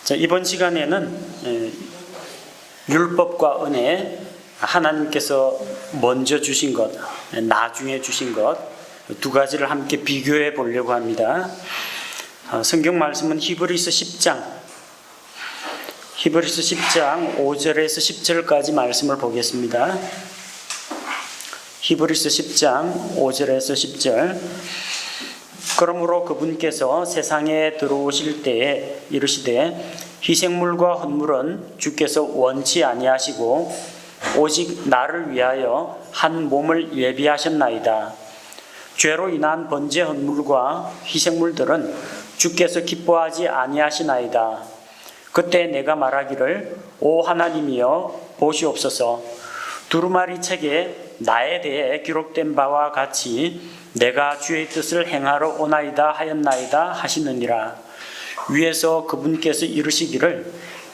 자, 이번 시간에는 율법과 은혜, 하나님께서 먼저 주신 것, 나중에 주신 것, 두 가지를 함께 비교해 보려고 합니다. 성경 말씀은 히브리서 10장 5절에서 10절까지 말씀을 보겠습니다. 히브리서 10장 5절에서 10절. 그러므로 그분께서 세상에 들어오실 때에 이르시되 희생물과 헌물은 주께서 원치 아니하시고 오직 나를 위하여 한 몸을 예비하셨나이다. 죄로 인한 번제 헌물과 희생물들은 주께서 기뻐하지 아니하시나이다. 그때 내가 말하기를 오 하나님이여 보시옵소서. 두루마리 책에 나에 대해 기록된 바와 같이 내가 주의 뜻을 행하러 오나이다 하였나이다 하시느니라. 위에서 그분께서 이르시기를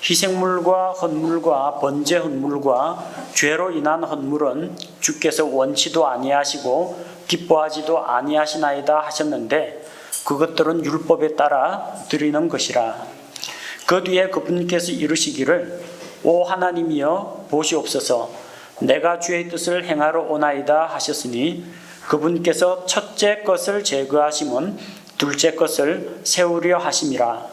희생물과 헌물과 번제 헌물과 죄로 인한 헌물은 주께서 원치도 아니하시고 기뻐하지도 아니하시나이다 하셨는데 그것들은 율법에 따라 드리는 것이라. 그 뒤에 그분께서 이르시기를 오 하나님이여 보시옵소서. 내가 주의 뜻을 행하러 오나이다 하셨으니 그분께서 첫째 것을 제거하심은 둘째 것을 세우려 하심이라.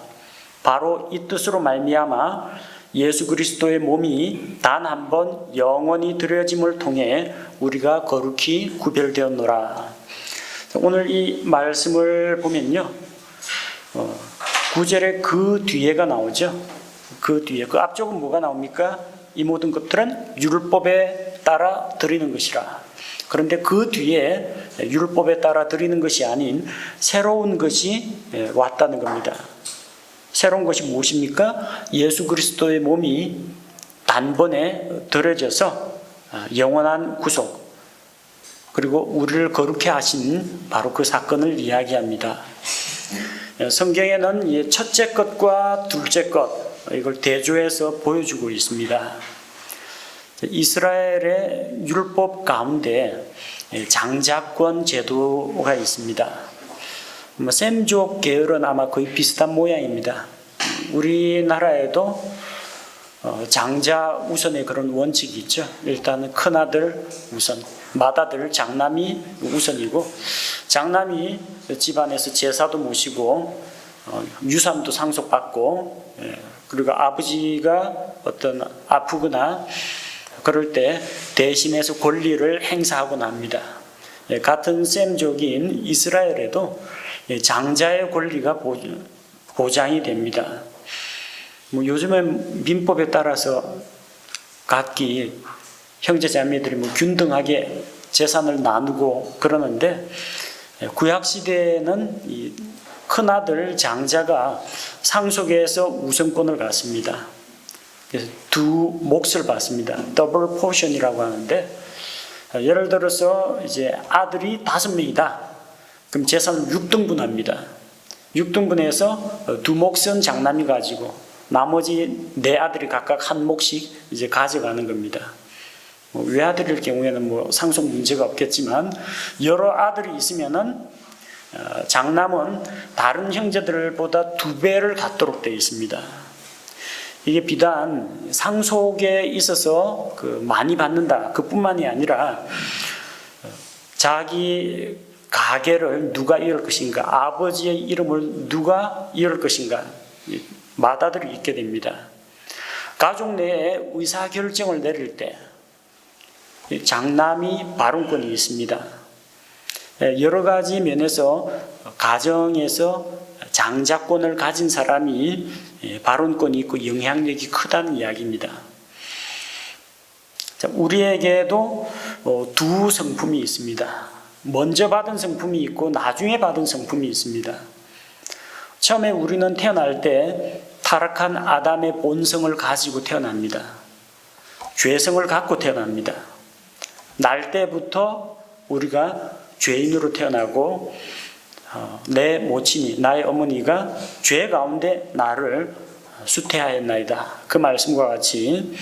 바로 이 뜻으로 말미암아 예수 그리스도의 몸이 단 한 번 영원히 드려짐을 통해 우리가 거룩히 구별되었노라. 오늘 이 말씀을 보면요, 9절에 그 뒤에가 나오죠. 그 뒤에, 그 앞쪽은 뭐가 나옵니까? 이 모든 것들은 율법에 따라 드리는 것이라. 그런데 그 뒤에 율법에 따라 드리는 것이 아닌 새로운 것이 왔다는 겁니다. 새로운 것이 무엇입니까? 예수 그리스도의 몸이 단번에 드려져서 영원한 구속, 그리고 우리를 거룩해 하신 바로 그 사건을 이야기합니다. 성경에는 첫째 것과 둘째 것, 이걸 대조해서 보여주고 있습니다. 이스라엘의 율법 가운데 장자권 제도가 있습니다. 셈족 계열은 아마 거의 비슷한 모양입니다. 우리나라에도 장자 우선의 그런 원칙이 있죠. 일단은 큰아들 우선, 맏아들 장남이 우선이고, 장남이 집안에서 제사도 모시고 유산도 상속받고, 그리고 아버지가 어떤 아프거나 그럴 때 대신해서 권리를 행사하곤 합니다. 같은 셈족인 이스라엘에도 장자의 권리가 보장이 됩니다. 요즘은 민법에 따라서 각기 형제자매들이 균등하게 재산을 나누고 그러는데, 구약시대에는 이 큰아들 장자가 상속에서 우선권을 갖습니다. 그래서 두 몫을 받습니다. 더블 포션이라고 하는데, 예를 들어서 이제 아들이 5명이다. 그럼 재산을 6등분합니다. 6등분해서 두 몫은 장남이 가지고 나머지 4아들이 각각 한 몫씩 이제 가져가는 겁니다. 외아들일 경우에는 상속 문제가 없겠지만, 여러 아들이 있으면은 장남은 다른 형제들보다 2배를 갖도록 되어 있습니다. 이게 비단 상속에 있어서 많이 받는다, 그뿐만이 아니라 자기 가계를 누가 이을 것인가, 아버지의 이름을 누가 이을 것인가, 맏아들이 있게 됩니다. 가족 내에 의사결정을 내릴 때 장남이 발언권이 있습니다. 여러 가지 면에서 가정에서 장자권을 가진 사람이 발언권이 있고 영향력이 크다는 이야기입니다. 우리에게도 두 성품이 있습니다. 먼저 받은 성품이 있고 나중에 받은 성품이 있습니다. 처음에 우리는 태어날 때 타락한 아담의 본성을 가지고 태어납니다. 죄성을 갖고 태어납니다. 날 때부터 우리가 죄인으로 태어나고, 내 모친이, 나의 어머니가 죄 가운데 나를 수태하였나이다. 그 말씀과 같이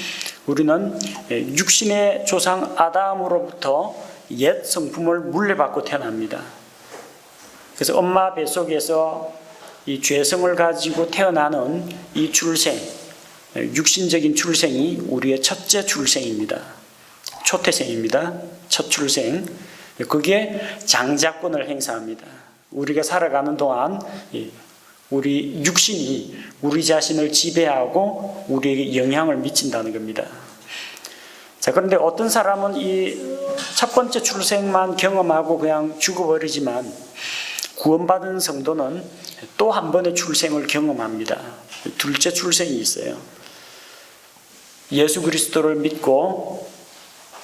우리는 육신의 조상 아담으로부터 옛 성품을 물려받고 태어납니다. 그래서 엄마 뱃속에서 이 죄성을 가지고 태어나는 이 출생, 육신적인 출생이 우리의 첫째 출생입니다. 초태생입니다. 첫 출생. 그게 장자권을 행사합니다. 우리가 살아가는 동안 우리 육신이 우리 자신을 지배하고 우리에게 영향을 미친다는 겁니다. 자, 그런데 어떤 사람은 이 첫 번째 출생만 경험하고 그냥 죽어버리지만 구원받은 성도는 또 한 번의 출생을 경험합니다. 둘째 출생이 있어요. 예수 그리스도를 믿고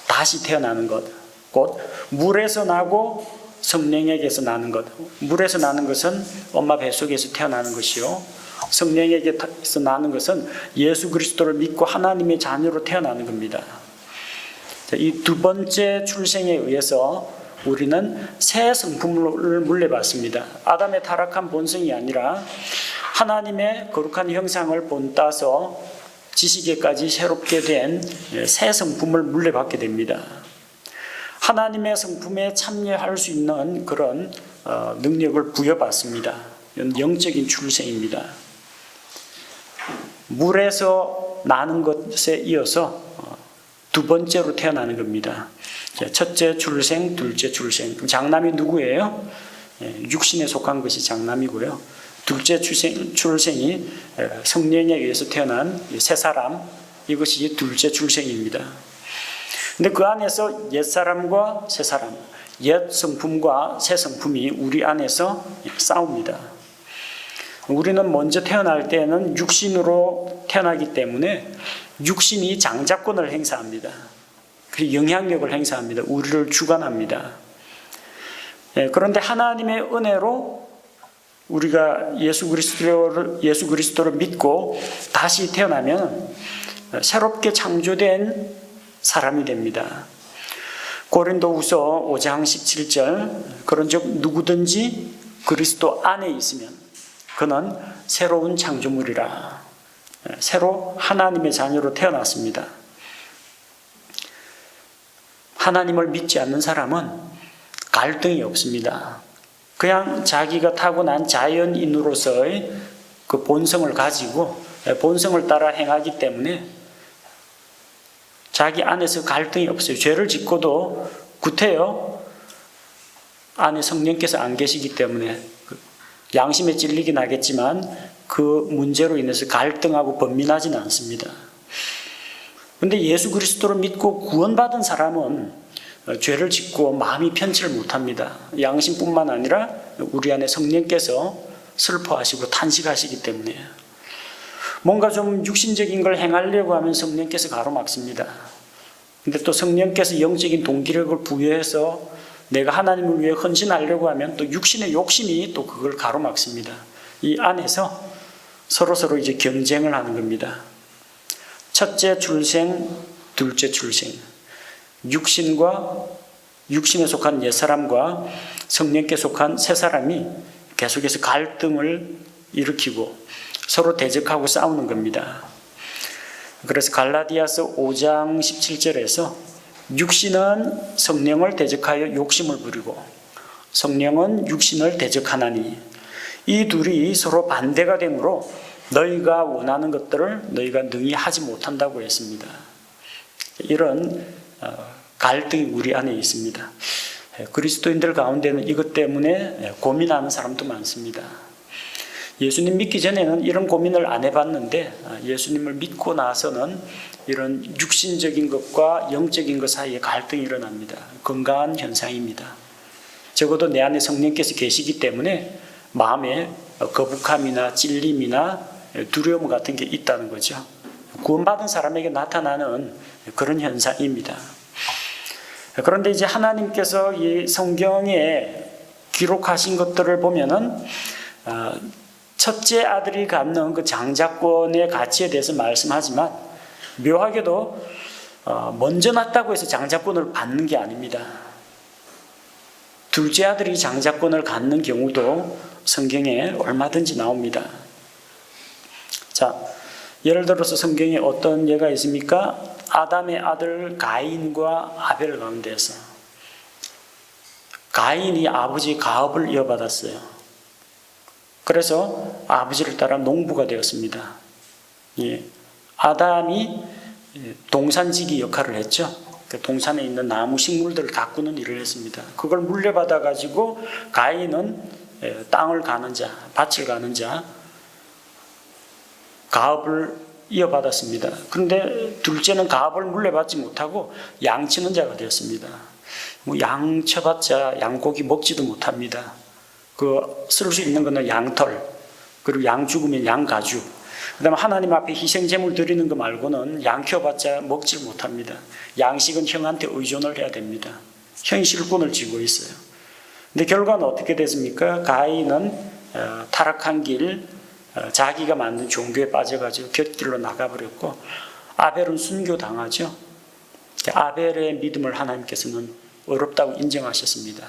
다시 태어나는 것, 곧 물에서 나고 성령에게서 나는 것. 물에서 나는 것은 엄마 뱃속에서 태어나는 것이요, 성령에게서 나는 것은 예수 그리스도를 믿고 하나님의 자녀로 태어나는 겁니다. 이 두 번째 출생에 의해서 우리는 새 성품을 물려받습니다. 아담의 타락한 본성이 아니라 하나님의 거룩한 형상을 본따서 지식에까지 새롭게 된 새 성품을 물려받게 됩니다. 하나님의 성품에 참여할 수 있는 그런 능력을 부여받습니다. 영적인 출생입니다. 물에서 나는 것에 이어서 두 번째로 태어나는 겁니다. 첫째 출생, 둘째 출생. 장남이 누구예요? 육신에 속한 것이 장남이고요. 둘째 출생이 성령에 의해서 태어난 새 사람, 이것이 둘째 출생입니다. 근데 그 안에서 옛사람과 새사람, 옛 성품과 새 성품이 우리 안에서 싸웁니다. 우리는 먼저 태어날 때는 육신으로 태어나기 때문에 육신이 장자권을 행사합니다. 그 영향력을 행사합니다. 우리를 주관합니다. 그런데 하나님의 은혜로 우리가 예수 그리스도를 믿고 다시 태어나면 새롭게 창조된 사람이 됩니다. 고린도후서 5장 17절, 그런즉 누구든지 그리스도 안에 있으면 그는 새로운 창조물이라. 새로 하나님의 자녀로 태어났습니다. 하나님을 믿지 않는 사람은 갈등이 없습니다. 그냥 자기가 타고난 자연인으로서의 그 본성을 가지고 본성을 따라 행하기 때문에 자기 안에서 갈등이 없어요. 죄를 짓고도 구태여 안에 성령께서 안 계시기 때문에 양심에 찔리긴 하겠지만 그 문제로 인해서 갈등하고 번민하지는 않습니다. 그런데 예수 그리스도를 믿고 구원받은 사람은 죄를 짓고 마음이 편치를 못합니다. 양심뿐만 아니라 우리 안에 성령께서 슬퍼하시고 탄식하시기 때문에 뭔가 좀 육신적인 걸 행하려고 하면 성령께서 가로막습니다. 근데 또 성령께서 영적인 동기력을 부여해서 내가 하나님을 위해 헌신하려고 하면 또 육신의 욕심이 또 그걸 가로막습니다. 이 안에서 서로 이제 경쟁을 하는 겁니다. 첫째 출생, 둘째 출생. 육신에 속한 옛사람과 성령께 속한 새사람이 계속해서 갈등을 일으키고 서로 대적하고 싸우는 겁니다. 그래서 갈라디아서 5장 17절에서 육신은 성령을 대적하여 욕심을 부리고 성령은 육신을 대적하나니 이 둘이 서로 반대가 되므로 너희가 원하는 것들을 너희가 능히 하지 못한다고 했습니다. 이런 갈등이 우리 안에 있습니다. 그리스도인들 가운데는 이것 때문에 고민하는 사람도 많습니다. 예수님 믿기 전에는 이런 고민을 안 해봤는데 예수님을 믿고 나서는 이런 육신적인 것과 영적인 것 사이에 갈등이 일어납니다. 건강한 현상입니다. 적어도 내 안에 성령께서 계시기 때문에 마음에 거북함이나 찔림이나 두려움 같은 게 있다는 거죠. 구원받은 사람에게 나타나는 그런 현상입니다. 그런데 이제 하나님께서 이 성경에 기록하신 것들을 보면은 첫째 아들이 갖는 그 장자권의 가치에 대해서 말씀하지만 묘하게도 먼저 낳았다고 해서 장자권을 받는 게 아닙니다. 둘째 아들이 장자권을 갖는 경우도 성경에 얼마든지 나옵니다. 자, 예를 들어서 성경에 어떤 예가 있습니까? 아담의 아들 가인과 아벨 가운데서 가인이 아버지 가업을 이어받았어요. 그래서 아버지를 따라 농부가 되었습니다. 예. 아담이 동산지기 역할을 했죠. 그 동산에 있는 나무 식물들을 가꾸는 일을 했습니다. 그걸 물려받아 가지고 가인은 땅을 가는 자, 밭을 가는 자, 가업을 이어받았습니다. 그런데 둘째는 가업을 물려받지 못하고 양치는 자가 되었습니다. 양 쳐봤자 양고기 먹지도 못합니다. 쓸 수 있는 거는 양털, 그리고 양 죽으면 양 가죽. 그다음에 하나님 앞에 희생 제물 드리는 거 말고는 양 키워봤자 먹질 못합니다. 양식은 형한테 의존을 해야 됩니다. 형이 실권을 쥐고 있어요. 근데 결과는 어떻게 됐습니까? 가인은 타락한 길, 자기가 만든 종교에 빠져가지고 곁길로 나가버렸고, 아벨은 순교당하죠. 아벨의 믿음을 하나님께서는 어렵다고 인정하셨습니다.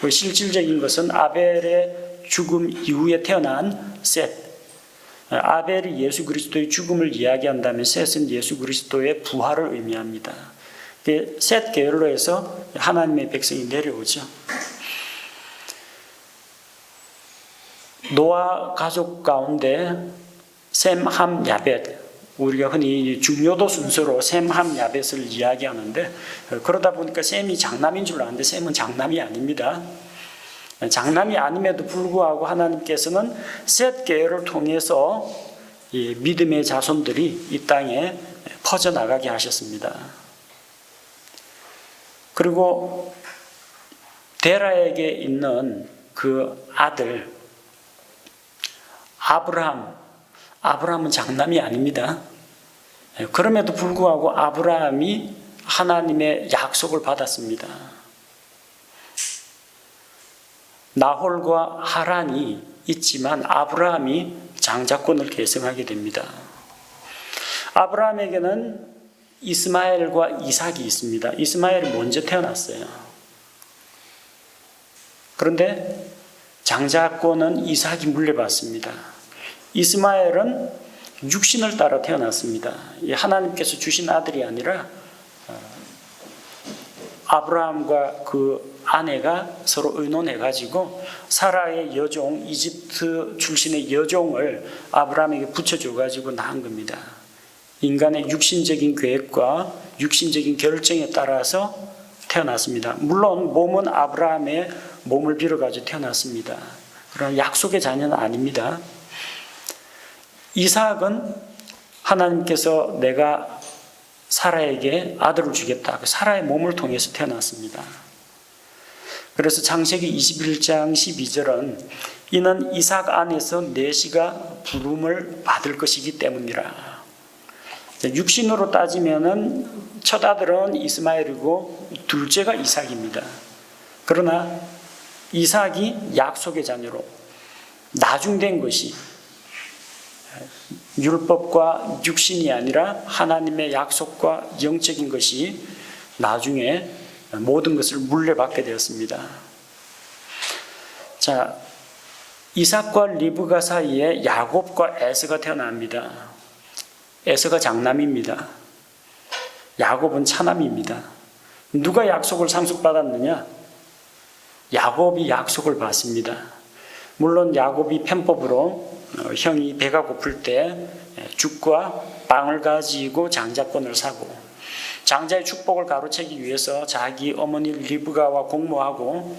실질적인 것은 아벨의 죽음 이후에 태어난 셋. 아벨이 예수 그리스도의 죽음을 이야기한다면 셋은 예수 그리스도의 부활을 의미합니다. 셋 계열로 해서 하나님의 백성이 내려오죠. 노아 가족 가운데 셈, 함, 야벳, 우리가 흔히 중요도 순서로 셈, 함, 야벳을 이야기하는데, 그러다 보니까 셈이 장남인 줄 아는데 셈은 장남이 아닙니다. 장남이 아님에도 불구하고 하나님께서는 셋 계열을 통해서 이 믿음의 자손들이 이 땅에 퍼져나가게 하셨습니다. 그리고 데라에게 있는 그 아들 아브라함은 장남이 아닙니다. 그럼에도 불구하고 아브라함이 하나님의 약속을 받았습니다. 나홀과 하란이 있지만 아브라함이 장자권을 계승하게 됩니다. 아브라함에게는 이스마엘과 이삭이 있습니다. 이스마엘이 먼저 태어났어요. 그런데 장자권은 이삭이 물려받습니다. 이스마엘은 육신을 따라 태어났습니다. 하나님께서 주신 아들이 아니라 아브라함과 그 아내가 서로 의논해가지고 사라의 여종, 이집트 출신의 여종을 아브라함에게 붙여줘가지고 낳은 겁니다. 인간의 육신적인 계획과 육신적인 결정에 따라서 태어났습니다. 물론 몸은 아브라함의 몸을 빌어가지고 태어났습니다. 그러나 약속의 자녀는 아닙니다. 이삭은 하나님께서 내가 사라에게 아들을 주겠다. 사라의 몸을 통해서 태어났습니다. 그래서 창세기 21장 12절은 이는 이삭 안에서 내시가 부름을 받을 것이기 때문이라. 육신으로 따지면은 첫 아들은 이스마엘이고 둘째가 이삭입니다. 그러나 이삭이 약속의 자녀로 나중된 것이 율법과 육신이 아니라 하나님의 약속과 영적인 것이 나중에 모든 것을 물려받게 되었습니다. 자, 이삭과 리브가 사이에 야곱과 에서가 태어납니다. 에서가 장남입니다. 야곱은 차남입니다. 누가 약속을 상속받았느냐? 야곱이 약속을 받습니다. 물론 야곱이 편법으로 형이 배가 고플 때 죽과 빵을 가지고 장자권을 사고 장자의 축복을 가로채기 위해서 자기 어머니 리브가와 공모하고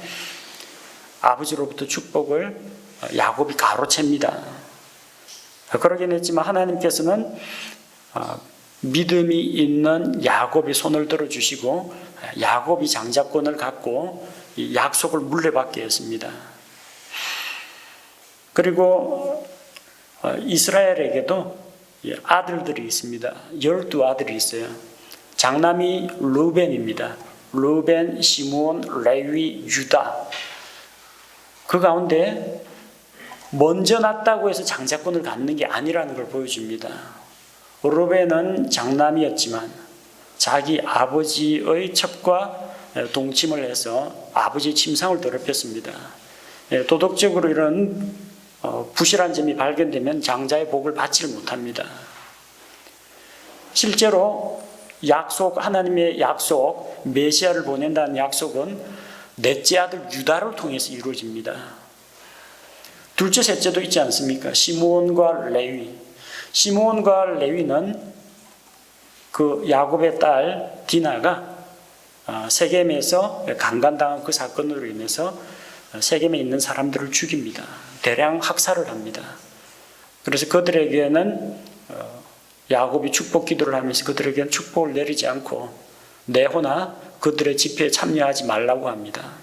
아버지로부터 축복을 야곱이 가로챕니다. 그러긴 했지만 하나님께서는 믿음이 있는 야곱의 손을 들어주시고 야곱이 장자권을 갖고 약속을 물려받게 했습니다. 그리고 이스라엘에게도 아들들이 있습니다. 12아들이 있어요. 장남이 르벤입니다. 르벤, 시므온, 레위, 유다. 그 가운데 먼저 낳았다고 해서 장자권을 갖는 게 아니라는 걸 보여줍니다. 르벤은 장남이었지만 자기 아버지의 첩과 동침을 해서 아버지의 침상을 더럽혔습니다. 도덕적으로 이런 부실한 점이 발견되면 장자의 복을 받지 못합니다. 실제로 하나님의 약속, 메시아를 보낸다는 약속은 넷째 아들 유다를 통해서 이루어집니다. 둘째, 셋째도 있지 않습니까? 시므온과 레위. 시므온과 레위는 그 야곱의 딸 디나가 세겜에서 강간당한 그 사건으로 인해서 세겜에 있는 사람들을 죽입니다. 대량 학살을 합니다. 그래서 그들에게는 야곱이 축복 기도를 하면서 그들에게는 축복을 내리지 않고 내호나 그들의 집회에 참여하지 말라고 합니다.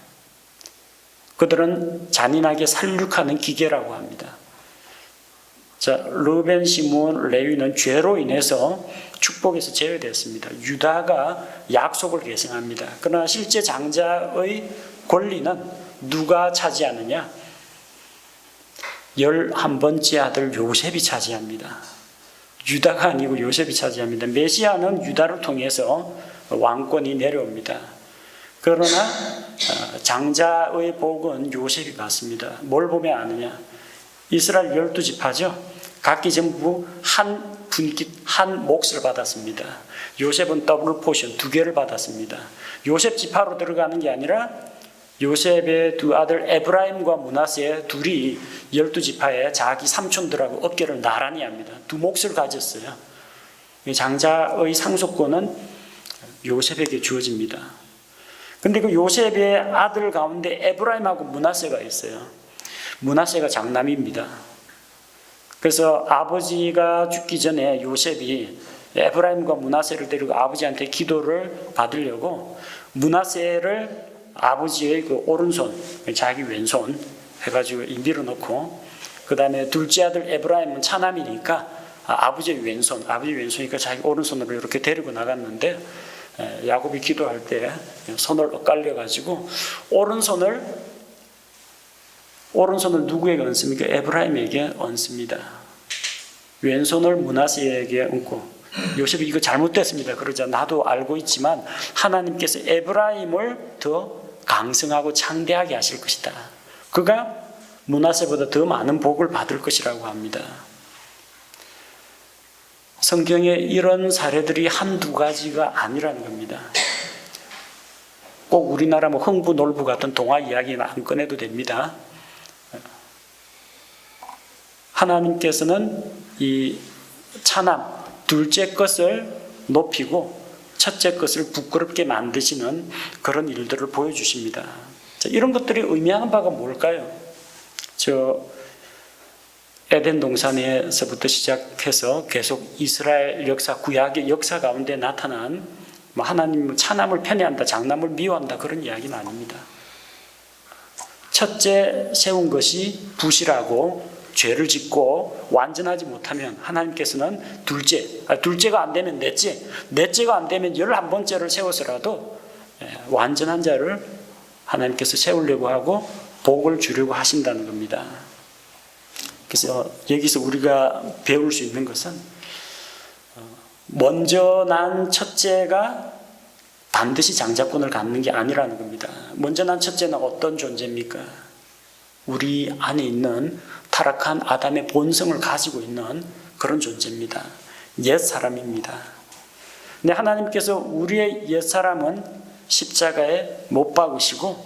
그들은 잔인하게 살육하는 기계라고 합니다. 자, 르벤, 시므온, 레위는 죄로 인해서 축복에서 제외됐습니다. 유다가 약속을 계승합니다. 그러나 실제 장자의 권리는 누가 차지하느냐? 11번째 아들 요셉이 차지합니다. 유다가 아니고 요셉이 차지합니다. 메시아는 유다를 통해서 왕권이 내려옵니다. 그러나 장자의 복은 요셉이 받습니다. 뭘 보면 아느냐? 이스라엘 12지파죠. 각기 전부 한 몫을 받았습니다. 요셉은 더블 포션 2개를 받았습니다. 요셉 지파로 들어가는 게 아니라 요셉의 두 아들 에브라임과 므낫세 둘이 12지파에 자기 삼촌들하고 어깨를 나란히 합니다. 2몫을 가졌어요. 장자의 상속권은 요셉에게 주어집니다. 근데 그 요셉의 아들 가운데 에브라임하고 므낫세가 있어요. 므낫세가 장남입니다. 그래서 아버지가 죽기 전에 요셉이 에브라임과 므낫세를 데리고 아버지한테 기도를 받으려고 므낫세를 아버지의 그 오른손, 자기 왼손 해가지고 밀어넣고, 그 다음에 둘째 아들 에브라임은 차남이니까 아버지의 왼손이니까 자기 오른손으로 이렇게 데리고 나갔는데, 야곱이 기도할 때 손을 엇갈려가지고 오른손을 누구에게 얹습니까? 에브라임에게 얹습니다. 왼손을 므낫세에게 얹고, 요셉이 이거 잘못됐습니다. 그러자 나도 알고 있지만 하나님께서 에브라임을 더 강성하고 창대하게 하실 것이다. 그가 므낫세보다 더 많은 복을 받을 것이라고 합니다. 성경에 이런 사례들이 한두 가지가 아니라는 겁니다. 꼭 우리나라 흥부 놀부 같은 동화 이야기는 안 꺼내도 됩니다. 하나님께서는 이 차남 둘째 것을 높이고 첫째 것을 부끄럽게 만드시는 그런 일들을 보여주십니다. 자, 이런 것들이 의미하는 바가 뭘까요? 에덴 동산에서부터 시작해서 계속 이스라엘 역사, 구약의 역사 가운데 나타난 하나님 차남을 편애한다, 장남을 미워한다, 그런 이야기는 아닙니다. 첫째 세운 것이 부실하고 죄를 짓고 완전하지 못하면 하나님께서는 둘째가 안 되면 넷째가 안 되면 11번째를 세워서라도 완전한 자를 하나님께서 세우려고 하고 복을 주려고 하신다는 겁니다. 그래서 여기서 우리가 배울 수 있는 것은 먼저 난 첫째가 반드시 장자권을 갖는 게 아니라는 겁니다. 먼저 난 첫째는 어떤 존재입니까? 우리 안에 있는 타락한 아담의 본성을 가지고 있는 그런 존재입니다. 옛사람입니다. 근데 하나님께서 우리의 옛사람은 십자가에 못 박으시고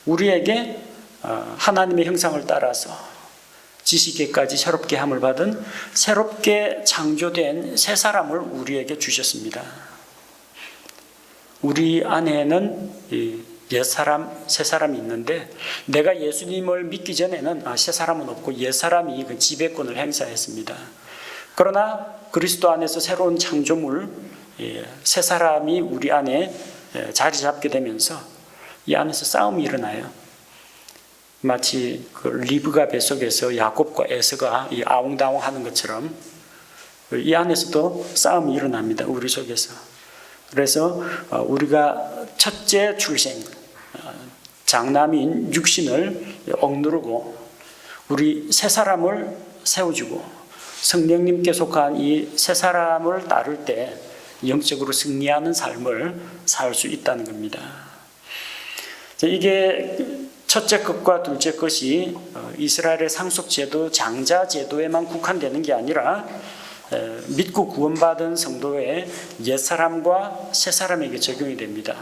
우리에게 하나님의 형상을 따라서 지식에까지 새롭게 함을 받은 새롭게 창조된 새 사람을 우리에게 주셨습니다. 우리 안에는 옛사람, 새사람이 있는데 내가 예수님을 믿기 전에는 새사람은 없고 옛사람이 그 지배권을 행사했습니다. 그러나 그리스도 안에서 새로운 창조물, 새사람이 우리 안에 자리 잡게 되면서 이 안에서 싸움이 일어나요. 마치 그 리브가 뱃속에서 야곱과 에서가 아웅다웅 하는 것처럼 이 안에서도 싸움이 일어납니다. 우리 속에서. 그래서 우리가 첫째 출생, 장남인 육신을 억누르고 우리 새 사람을 세워주고 성령님께 속한 이 새 사람을 따를 때 영적으로 승리하는 삶을 살 수 있다는 겁니다. 이게 첫째 것과 둘째 것이 이스라엘의 상속제도, 장자제도에만 국한되는 게 아니라 믿고 구원받은 성도의 옛사람과 새사람에게 적용이 됩니다.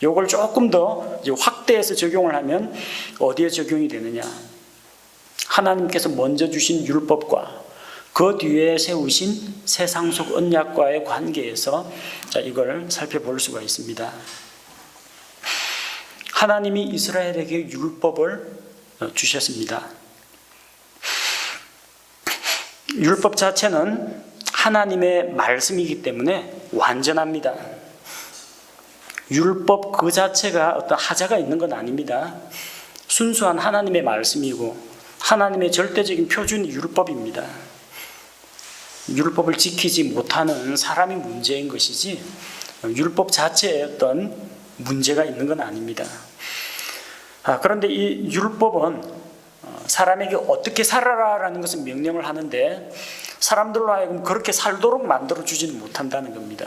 이걸 조금 더 확대해서 적용을 하면 어디에 적용이 되느냐? 하나님께서 먼저 주신 율법과 그 뒤에 세우신 세상 속 언약과의 관계에서 이걸 살펴볼 수가 있습니다. 하나님이 이스라엘에게 율법을 주셨습니다. 율법 자체는 하나님의 말씀이기 때문에 완전합니다. 율법 그 자체가 어떤 하자가 있는 건 아닙니다. 순수한 하나님의 말씀이고 하나님의 절대적인 표준이 율법입니다. 율법을 지키지 못하는 사람이 문제인 것이지 율법 자체에 어떤 문제가 있는 건 아닙니다. 그런데 이 율법은 사람에게 어떻게 살아라라는 것을 명령을 하는데 사람들로 하여금 그렇게 살도록 만들어주지는 못한다는 겁니다.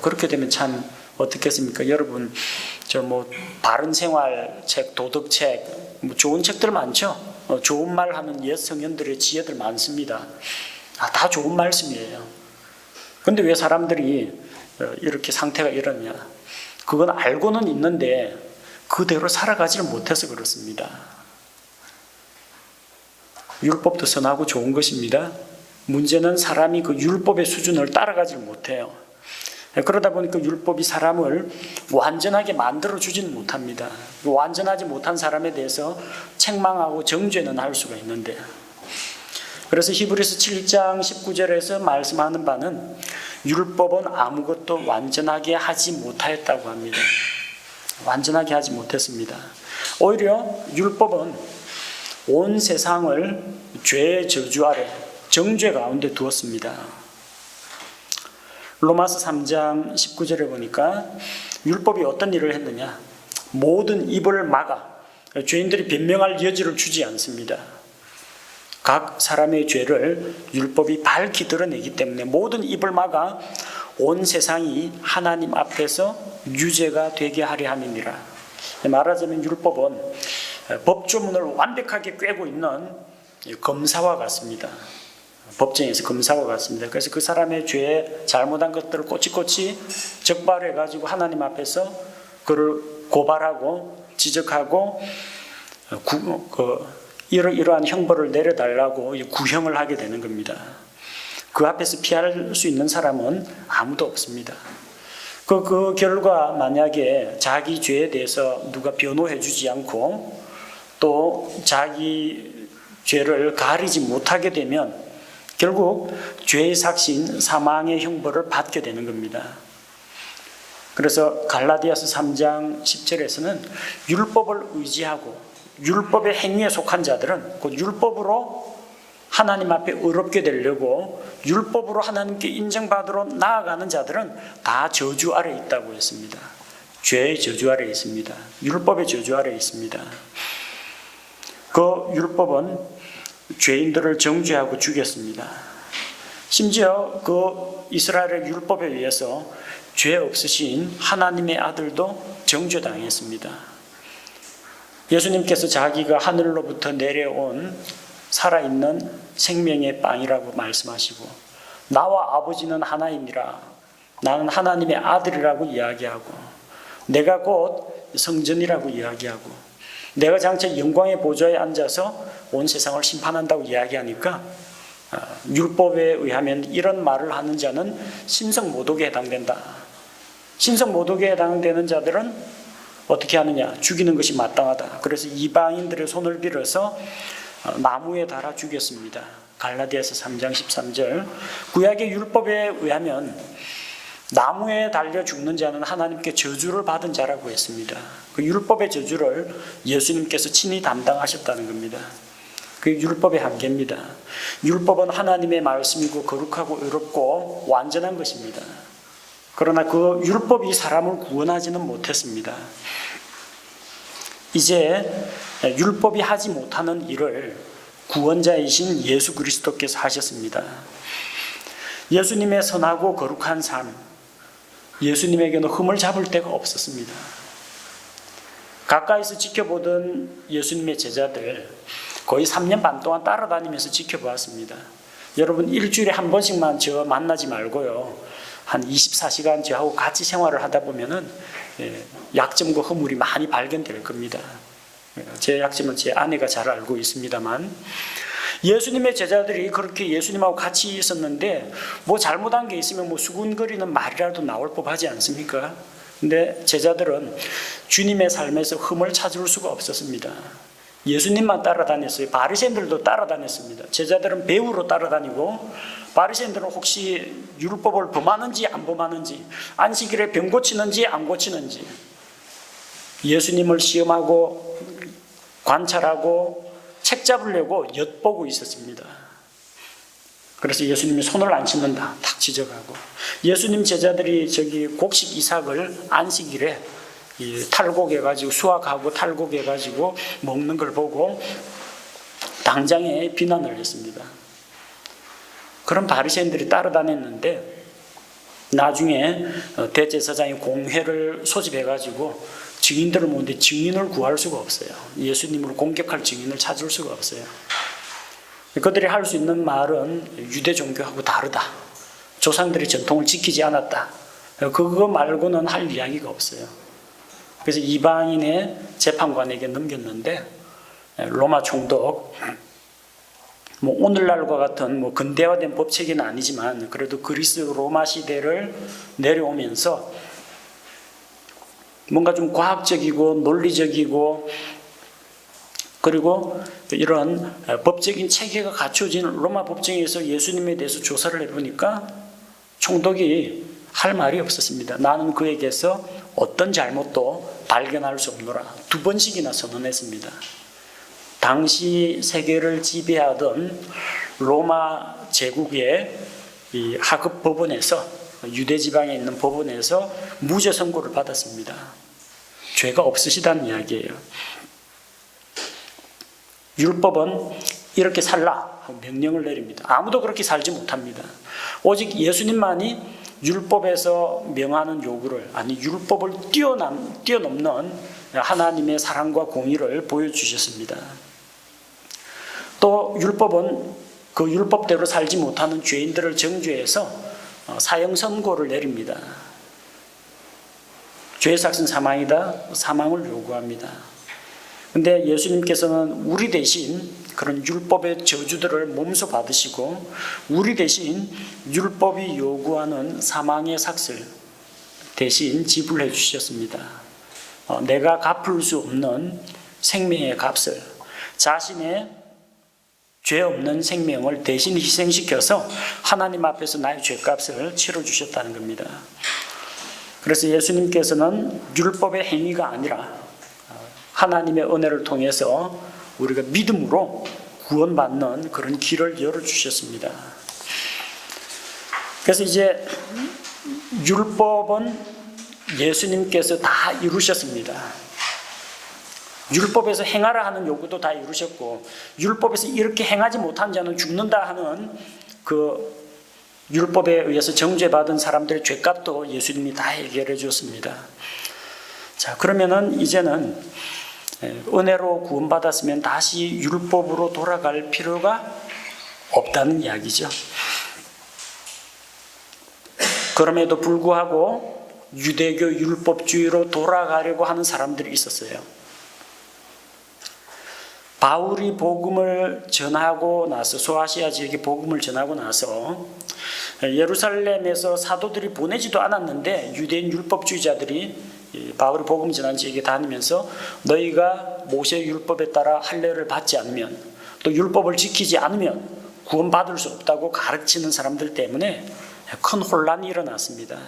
그렇게 되면 참 어떻겠습니까? 여러분 바른 생활 책, 도덕책, 좋은 책들 많죠? 좋은 말 하는 옛 성현들의 지혜들 많습니다. 다 좋은 말씀이에요. 근데 왜 사람들이 이렇게 상태가 이러냐? 그건 알고는 있는데 그대로 살아가지를 못해서 그렇습니다. 율법도 선하고 좋은 것입니다. 문제는 사람이 그 율법의 수준을 따라가지 못해요. 그러다 보니까 율법이 사람을 완전하게 만들어주지는 못합니다. 완전하지 못한 사람에 대해서 책망하고 정죄는 할 수가 있는데, 그래서 히브리서 7장 19절에서 말씀하는 바는 율법은 아무것도 완전하게 하지 못하였다고 합니다. 완전하게 하지 못했습니다. 오히려 율법은 온 세상을 죄의 저주 아래, 정죄 가운데 두었습니다. 로마서 3장 19절에 보니까 율법이 어떤 일을 했느냐? 모든 입을 막아 죄인들이 변명할 여지를 주지 않습니다. 각 사람의 죄를 율법이 밝히 드러내기 때문에 모든 입을 막아 온 세상이 하나님 앞에서 유죄가 되게 하려 함이니라. 말하자면 율법은 법조문을 완벽하게 꿰고 있는 검사와 같습니다. 법정에서 검사와 같습니다. 그래서 그 사람의 죄에 잘못한 것들을 꼬치꼬치 적발해가지고 하나님 앞에서 그를 고발하고 지적하고 이러한 형벌을 내려달라고 구형을 하게 되는 겁니다. 그 앞에서 피할 수 있는 사람은 아무도 없습니다. 그 결과 만약에 자기 죄에 대해서 누가 변호해 주지 않고 또 자기 죄를 가리지 못하게 되면 결국 죄의 삭신 사망의 형벌을 받게 되는 겁니다. 그래서 갈라디아서 3장 10절에서는 율법을 의지하고 율법의 행위에 속한 자들은 곧 율법으로 하나님 앞에 의롭게 되려고 율법으로 하나님께 인정받으러 나아가는 자들은 다 저주 아래에 있다고 했습니다. 죄의 저주 아래에 있습니다. 율법의 저주 아래에 있습니다. 그 율법은 죄인들을 정죄하고 죽였습니다. 심지어 그 이스라엘의 율법에 의해서 죄 없으신 하나님의 아들도 정죄당했습니다. 예수님께서 자기가 하늘로부터 내려온 살아있는 생명의 빵이라고 말씀하시고 나와 아버지는 하나이니라, 나는 하나님의 아들이라고 이야기하고 내가 곧 성전이라고 이야기하고 내가 장차 영광의 보좌에 앉아서 온 세상을 심판한다고 이야기하니까 율법에 의하면 이런 말을 하는 자는 신성모독에 해당된다. 신성모독에 해당되는 자들은 어떻게 하느냐? 죽이는 것이 마땅하다. 그래서 이방인들의 손을 빌어서 나무에 달아 죽였습니다. 갈라디아서 3장 13절. 구약의 율법에 의하면 나무에 달려 죽는 자는 하나님께 저주를 받은 자라고 했습니다. 그 율법의 저주를 예수님께서 친히 담당하셨다는 겁니다. 그게 율법의 한계입니다. 율법은 하나님의 말씀이고 거룩하고 의롭고 완전한 것입니다. 그러나 그 율법이 사람을 구원하지는 못했습니다. 이제 율법이 하지 못하는 일을 구원자이신 예수 그리스도께서 하셨습니다. 예수님의 선하고 거룩한 삶, 예수님에게는 흠을 잡을 데가 없었습니다. 가까이서 지켜보던 예수님의 제자들 거의 3년 반 동안 따라다니면서 지켜보았습니다. 여러분 일주일에 한 번씩만 저 만나지 말고요. 한 24시간 저하고 같이 생활을 하다 보면은 약점과 허물이 많이 발견될 겁니다. 제 약점은 제 아내가 잘 알고 있습니다만, 예수님의 제자들이 그렇게 예수님하고 같이 있었는데 뭐 잘못한 게 있으면 뭐 수군거리는 말이라도 나올 법하지 않습니까? 근데 제자들은 주님의 삶에서 흠을 찾을 수가 없었습니다. 예수님만 따라다녔어요. 바리새인들도 따라다녔습니다. 제자들은 배우로 따라다니고, 바리새인들은 혹시 율법을 범하는지 안 범하는지, 안식일에 병 고치는지 안 고치는지 예수님을 시험하고 관찰하고 책 잡으려고 엿보고 있었습니다. 그래서 예수님이 손을 안 씻는다 탁 지적하고, 예수님 제자들이 저기 곡식 이삭을 안식일에 탈곡해가지고 수확하고 탈곡해가지고 먹는 걸 보고 당장에 비난을 했습니다. 그런 바리새인들이 따라다녔는데 나중에 대제사장이 공회를 소집해가지고 증인들을 모으는데 증인을 구할 수가 없어요. 예수님을 공격할 증인을 찾을 수가 없어요. 그들이 할 수 있는 말은 유대 종교하고 다르다, 조상들의 전통을 지키지 않았다, 그거 말고는 할 이야기가 없어요. 그래서 이방인의 재판관에게 넘겼는데 로마 총독, 뭐 오늘날과 같은 뭐 근대화된 법체계는 아니지만 그래도 그리스 로마 시대를 내려오면서 뭔가 좀 과학적이고 논리적이고 그리고 이런 법적인 체계가 갖춰진 로마 법정에서 예수님에 대해서 조사를 해보니까 총독이 할 말이 없었습니다. 나는 그에게서 어떤 잘못도 발견할 수 없노라. 2번씩이나 선언했습니다. 당시 세계를 지배하던 로마 제국의 이 하급 법원에서, 유대 지방에 있는 법원에서 무죄 선고를 받았습니다. 죄가 없으시다는 이야기예요. 율법은 이렇게 살라 하고 명령을 내립니다. 아무도 그렇게 살지 못합니다. 오직 예수님만이 율법에서 명하는 요구를, 아니 율법을 뛰어넘는 하나님의 사랑과 공의를 보여주셨습니다. 또 율법은 그 율법대로 살지 못하는 죄인들을 정죄해서 사형 선고를 내립니다. 죄의 삭은 사망이다, 사망을 요구합니다. 근데 예수님께서는 우리 대신 그런 율법의 저주들을 몸소 받으시고 우리 대신 율법이 요구하는 사망의 삭을 대신 지불해 주셨습니다. 내가 갚을 수 없는 생명의 값을, 자신의 죄 없는 생명을 대신 희생시켜서 하나님 앞에서 나의 죄값을 치러주셨다는 겁니다. 그래서 예수님께서는 율법의 행위가 아니라 하나님의 은혜를 통해서 우리가 믿음으로 구원받는 그런 길을 열어주셨습니다. 그래서 이제 율법은 예수님께서 다 이루셨습니다. 율법에서 행하라 하는 요구도 다 이루셨고, 율법에서 이렇게 행하지 못한 자는 죽는다 하는 그 율법에 의해서 정죄받은 사람들의 죄값도 예수님이 다 해결해 주었습니다. 자, 그러면은 이제는 은혜로 구원받았으면 다시 율법으로 돌아갈 필요가 없다는 이야기죠. 그럼에도 불구하고 유대교 율법주의로 돌아가려고 하는 사람들이 있었어요. 바울이 복음을 전하고 나서, 소아시아 지역에 복음을 전하고 나서 예루살렘에서 사도들이 보내지도 않았는데 유대인 율법주의자들이 바울이 복음 전한 지역에 다니면서 너희가 모세 율법에 따라 할례를 받지 않으면, 또 율법을 지키지 않으면 구원받을 수 없다고 가르치는 사람들 때문에 큰 혼란이 일어났습니다.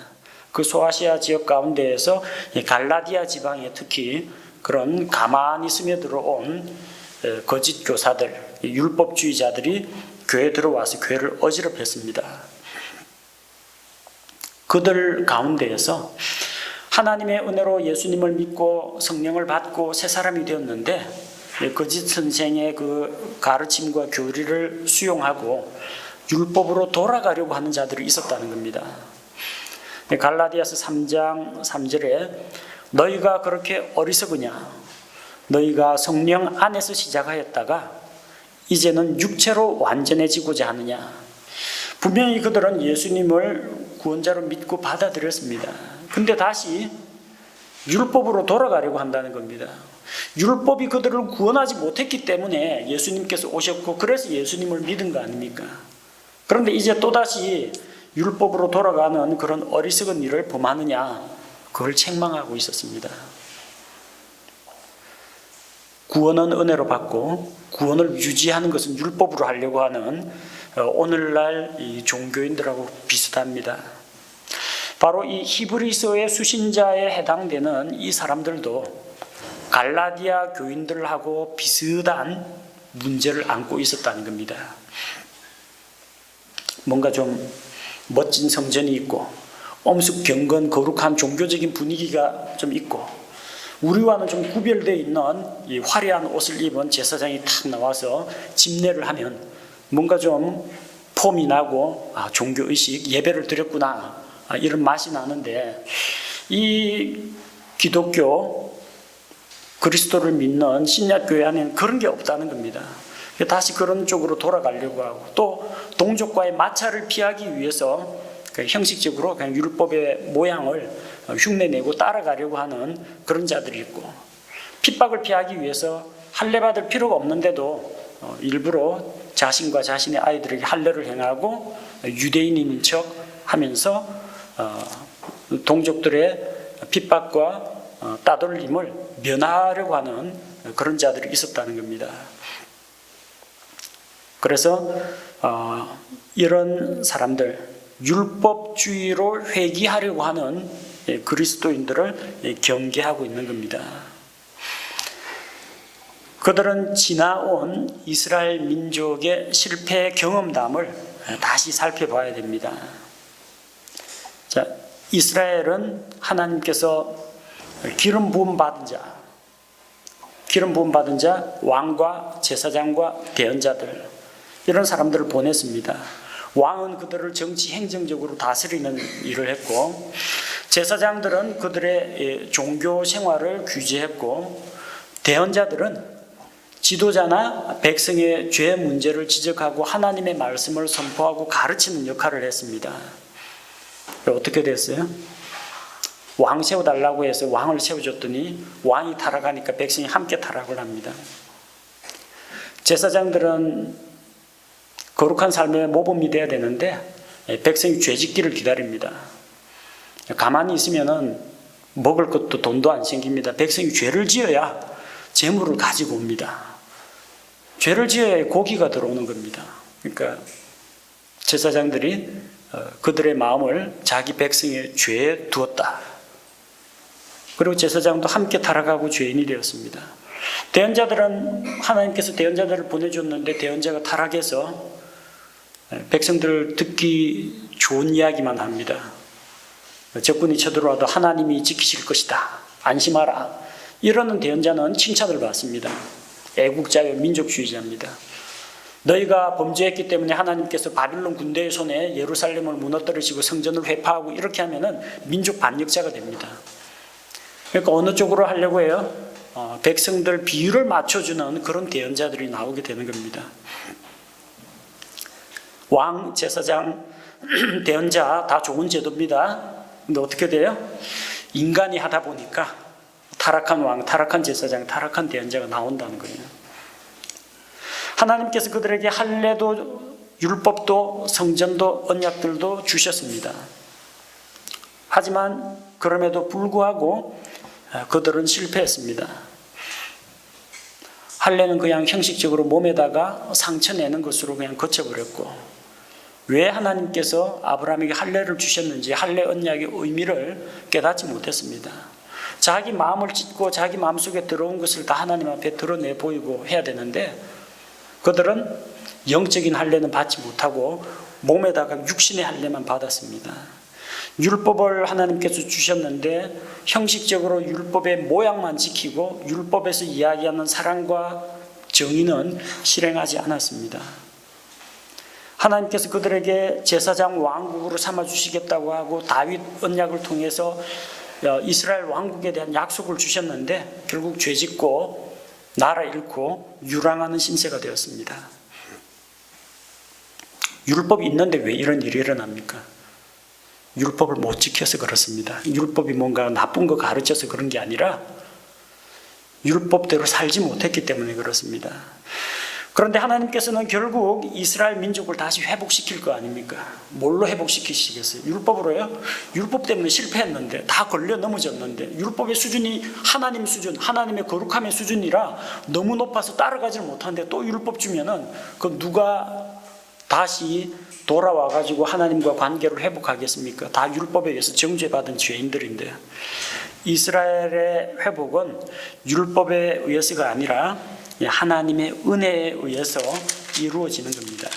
그 소아시아 지역 가운데에서 갈라디아 지방에 특히 그런 가만히 스며들어온 거짓 교사들, 율법주의자들이 교회에 들어와서 교회를 어지럽혔습니다. 그들 가운데에서 하나님의 은혜로 예수님을 믿고 성령을 받고 새 사람이 되었는데 거짓 선생의 그 가르침과 교리를 수용하고 율법으로 돌아가려고 하는 자들이 있었다는 겁니다. 갈라디아서 3장 3절에 너희가 그렇게 어리석으냐, 너희가 성령 안에서 시작하였다가 이제는 육체로 완전해지고자 하느냐. 분명히 그들은 예수님을 구원자로 믿고 받아들였습니다. 근데 다시 율법으로 돌아가려고 한다는 겁니다. 율법이 그들을 구원하지 못했기 때문에 예수님께서 오셨고 그래서 예수님을 믿은 거 아닙니까? 그런데 이제 또다시 율법으로 돌아가는 그런 어리석은 일을 범하느냐, 그걸 책망하고 있었습니다. 구원은 은혜로 받고 구원을 유지하는 것은 율법으로 하려고 하는 오늘날 이 종교인들하고 비슷합니다. 바로 이 히브리서의 수신자에 해당되는 이 사람들도 갈라디아 교인들하고 비슷한 문제를 안고 있었다는 겁니다. 뭔가 좀 멋진 성전이 있고 엄숙 경건 거룩한 종교적인 분위기가 좀 있고 우리와는 좀 구별되어 있는 이 화려한 옷을 입은 제사장이 탁 나와서 집례를 하면 뭔가 좀 폼이 나고 종교의식, 예배를 드렸구나, 이런 맛이 나는데, 이 기독교 그리스도를 믿는 신약교회 안에는 그런 게 없다는 겁니다. 다시 그런 쪽으로 돌아가려고 하고, 또 동족과의 마찰을 피하기 위해서 형식적으로 그냥 율법의 모양을 흉내내고 따라가려고 하는 그런 자들이 있고, 핍박을 피하기 위해서 할례 받을 필요가 없는데도 일부러 자신과 자신의 아이들에게 할례를 행하고 유대인인 척 하면서 동족들의 핍박과 따돌림을 면하려고 하는 그런 자들이 있었다는 겁니다. 그래서 이런 사람들, 율법주의로 회귀하려고 하는 그리스도인들을 경계하고 있는 겁니다. 그들은 지나온 이스라엘 민족의 실패 경험담을 다시 살펴봐야 됩니다. 자, 이스라엘은 하나님께서 기름 부음 받은 자, 왕과 제사장과 대언자들, 이런 사람들을 보냈습니다. 왕은 그들을 정치 행정적으로 다스리는 일을 했고, 제사장들은 그들의 종교 생활을 규제했고, 대언자들은 지도자나 백성의 죄 문제를 지적하고 하나님의 말씀을 선포하고 가르치는 역할을 했습니다. 어떻게 됐어요? 왕 세워달라고 해서 왕을 세워줬더니 왕이 타락하니까 백성이 함께 타락을 합니다. 제사장들은 거룩한 삶의 모범이 돼야 되는데 백성이 죄짓기를 기다립니다. 가만히 있으면 먹을 것도 돈도 안 생깁니다. 백성이 죄를 지어야 재물을 가지고 옵니다. 죄를 지어야 고기가 들어오는 겁니다. 그러니까 제사장들이 그들의 마음을 자기 백성의 죄에 두었다. 그리고 제사장도 함께 타락하고 죄인이 되었습니다. 대언자들은 하나님께서 대언자들을 보내줬는데 대언자가 타락해서 백성들을 듣기 좋은 이야기만 합니다. 적군이 쳐들어와도 하나님이 지키실 것이다, 안심하라, 이러는 대언자는 칭찬을 받습니다. 애국자요 민족주의자입니다. 너희가 범죄했기 때문에 하나님께서 바빌론 군대의 손에 예루살렘을 무너뜨리시고 성전을 회파하고 이렇게 하면은 민족 반역자가 됩니다. 그러니까 어느 쪽으로 하려고 해요? 백성들 비율을 맞춰주는 그런 대언자들이 나오게 되는 겁니다. 왕, 제사장, 대언자 다 좋은 제도입니다. 근데 어떻게 돼요? 인간이 하다 보니까 타락한 왕, 타락한 제사장, 타락한 대언자가 나온다는 거예요. 하나님께서 그들에게 할례도 율법도 성전도 언약들도 주셨습니다. 하지만 그럼에도 불구하고 그들은 실패했습니다. 할례는 그냥 형식적으로 몸에다가 상처 내는 것으로 그냥 거쳐버렸고, 왜 하나님께서 아브라함에게 할례를 주셨는지 할례 언약의 의미를 깨닫지 못했습니다. 자기 마음을 찢고 자기 마음속에 들어온 것을 다 하나님 앞에 드러내 보이고 해야 되는데, 그들은 영적인 할례는 받지 못하고 몸에다가 육신의 할례만 받았습니다. 율법을 하나님께서 주셨는데 형식적으로 율법의 모양만 지키고 율법에서 이야기하는 사랑과 정의는 실행하지 않았습니다. 하나님께서 그들에게 제사장 왕국으로 삼아주시겠다고 하고 다윗 언약을 통해서 이스라엘 왕국에 대한 약속을 주셨는데 결국 죄짓고 나라 잃고 유랑하는 신세가 되었습니다. 율법이 있는데 왜 이런 일이 일어납니까? 율법을 못 지켜서 그렇습니다. 율법이 뭔가 나쁜 거 가르쳐서 그런 게 아니라 율법대로 살지 못했기 때문에 그렇습니다. 그런데 하나님께서는 결국 이스라엘 민족을 다시 회복시킬 거 아닙니까? 뭘로 회복시키시겠어요? 율법으로요? 율법 때문에 실패했는데, 다 걸려 넘어졌는데, 율법의 수준이 하나님 수준, 하나님의 거룩함의 수준이라 너무 높아서 따라가질 못하는데 또 율법 주면은 그 누가 다시 돌아와가지고 하나님과 관계를 회복하겠습니까? 다 율법에 의해서 정죄받은 죄인들인데, 이스라엘의 회복은 율법에 의해서가 아니라 하나님의 은혜에 의해서 이루어지는 겁니다.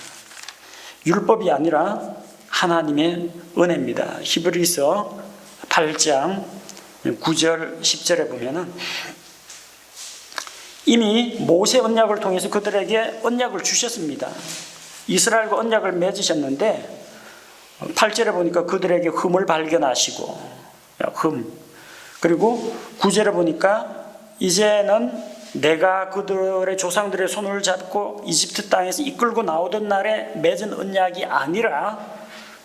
율법이 아니라 하나님의 은혜입니다. 히브리서 8장 9절 10절에 보면은 이미 모세 언약을 통해서 그들에게 언약을 주셨습니다. 이스라엘과 언약을 맺으셨는데 8절에 보니까 그들에게 흠을 발견하시고, 그리고 9절에 보니까 이제는 내가 그들의 조상들의 손을 잡고 이집트 땅에서 이끌고 나오던 날에 맺은 언약이 아니라,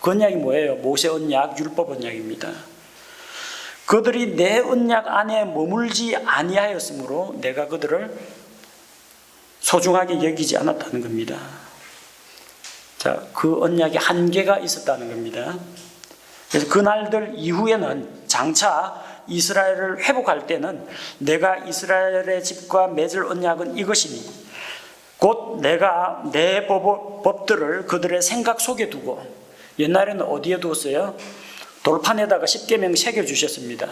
그 언약이 뭐예요? 모세 언약, 율법 언약입니다. 그들이 내 언약 안에 머물지 아니하였으므로 내가 그들을 소중하게 여기지 않았다는 겁니다. 자, 그 언약에 한계가 있었다는 겁니다. 그래서 그날들 이후에는 장차 이스라엘을 회복할 때는 내가 이스라엘의 집과 맺을 언약은 이것이니 곧 내가 내 법들을 그들의 생각 속에 두고, 옛날에는 어디에 두었어요? 돌판에다가 십계명 새겨주셨습니다.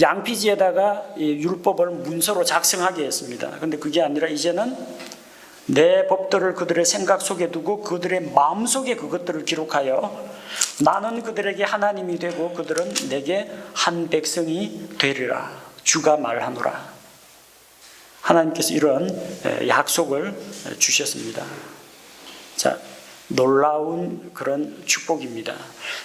양피지에다가 율법을 문서로 작성하게 했습니다. 그런데 그게 아니라 이제는 내 법들을 그들의 생각 속에 두고 그들의 마음속에 그것들을 기록하여 나는 그들에게 하나님이 되고 그들은 내게 한 백성이 되리라. 주가 말하노라. 하나님께서 이런 약속을 주셨습니다. 자, 놀라운 그런 축복입니다.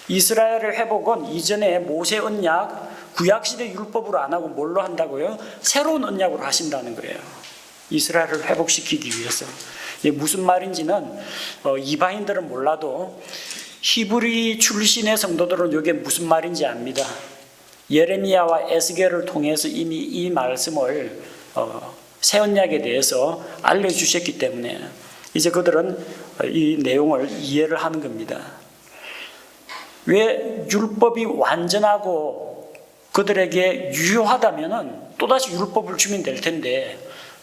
이스라엘의 회복은 이전에 모세 언약, 구약시대 율법으로 안 하고 뭘로 한다고요? 새로운 언약으로 하신다는 거예요. 이스라엘을 회복시키기 위해서. 이게 무슨 말인지는 이방인들은 몰라도 히브리 출신의 성도들은 이게 무슨 말인지 압니다. 예레미야와 에스겔을 통해서 이미 이 말씀을 새 언약에 대해서 알려주셨기 때문에 이제 그들은 이 내용을 이해를 하는 겁니다. 왜 율법이 완전하고 그들에게 유효하다면 또다시 율법을 주면 될 텐데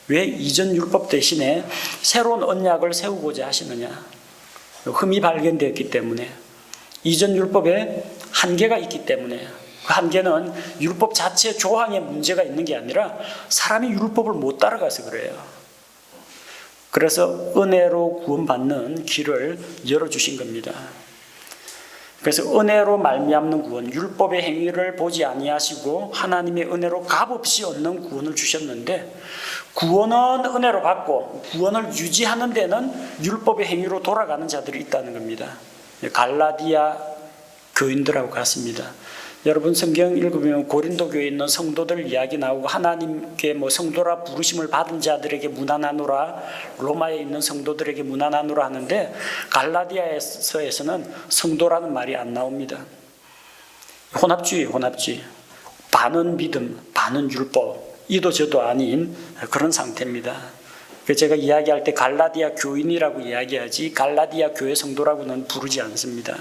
왜 이전 율법 대신에 새로운 언약을 세우고자 하시느냐? 흠이 발견되었기 때문에, 이전 율법에 한계가 있기 때문에, 그 한계는 율법 자체 조항에 문제가 있는 게 아니라 사람이 율법을 못 따라가서 그래요. 그래서 은혜로 구원받는 길을 열어주신 겁니다. 그래서 은혜로 말미암는 구원, 율법의 행위를 보지 아니하시고 하나님의 은혜로 값없이 얻는 구원을 주셨는데, 구원은 은혜로 받고 구원을 유지하는 데는 율법의 행위로 돌아가는 자들이 있다는 겁니다. 갈라디아 교인들하고 같습니다. 여러분 성경 읽으면 고린도 교회에 있는 성도들 이야기 나오고 하나님께 성도라 부르심을 받은 자들에게 문안하노라, 로마에 있는 성도들에게 문안하노라 하는데 갈라디아서에서는 성도라는 말이 안 나옵니다. 혼합주의. 반은 믿음, 반은 율법, 이도 저도 아닌 그런 상태입니다. 제가 이야기할 때 갈라디아 교인이라고 이야기하지 갈라디아 교회 성도라고는 부르지 않습니다.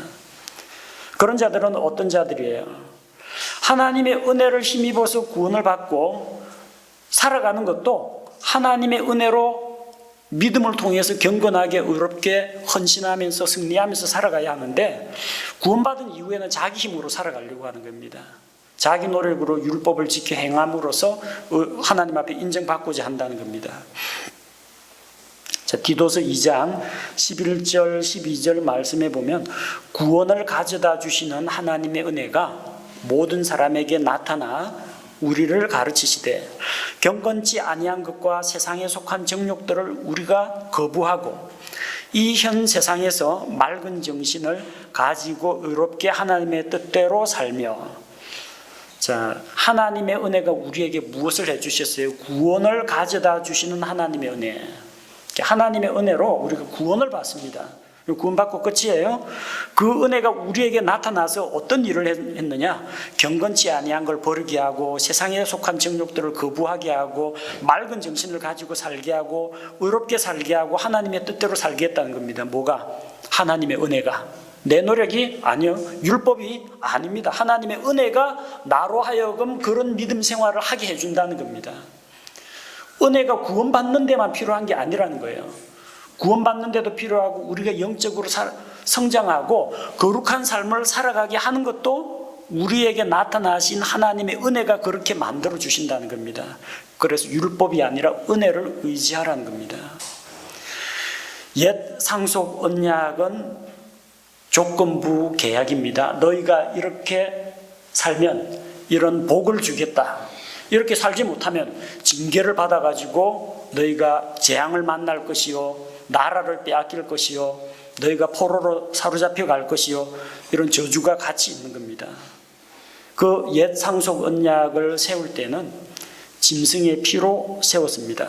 그런 자들은 어떤 자들이에요? 하나님의 은혜를 힘입어서 구원을 받고 살아가는 것도 하나님의 은혜로 믿음을 통해서 경건하게 의롭게 헌신하면서 승리하면서 살아가야 하는데, 구원받은 이후에는 자기 힘으로 살아가려고 하는 겁니다. 자기 노력으로 율법을 지켜 행함으로써 하나님 앞에 인정받고자 한다는 겁니다. 자, 디도서 2장 11절 12절 말씀에 보면 구원을 가져다 주시는 하나님의 은혜가 모든 사람에게 나타나 우리를 가르치시되 경건치 아니한 것과 세상에 속한 정욕들을 우리가 거부하고 이 현 세상에서 맑은 정신을 가지고 의롭게 하나님의 뜻대로 살며. 자, 하나님의 은혜가 우리에게 무엇을 해주셨어요? 구원을 가져다 주시는 하나님의 은혜. 하나님의 은혜로 우리가 구원을 받습니다. 구원받고 끝이에요. 그 은혜가 우리에게 나타나서 어떤 일을 했느냐? 경건치 아니한 걸 버리게 하고, 세상에 속한 정욕들을 거부하게 하고, 맑은 정신을 가지고 살게 하고, 의롭게 살게 하고, 하나님의 뜻대로 살게 했다는 겁니다. 뭐가? 하나님의 은혜가. 내 노력이 아니요, 율법이 아닙니다. 하나님의 은혜가 나로 하여금 그런 믿음 생활을 하게 해준다는 겁니다. 은혜가 구원받는 데만 필요한 게 아니라는 거예요. 구원받는 데도 필요하고, 우리가 영적으로 성장하고 거룩한 삶을 살아가게 하는 것도 우리에게 나타나신 하나님의 은혜가 그렇게 만들어 주신다는 겁니다. 그래서 율법이 아니라 은혜를 의지하라는 겁니다. 옛 상속 언약은 조건부 계약입니다. 너희가 이렇게 살면 이런 복을 주겠다. 이렇게 살지 못하면 징계를 받아가지고 너희가 재앙을 만날 것이요, 나라를 빼앗길 것이요, 너희가 포로로 사로잡혀 갈 것이요, 이런 저주가 같이 있는 겁니다. 그 옛 상속 언약을 세울 때는 짐승의 피로 세웠습니다.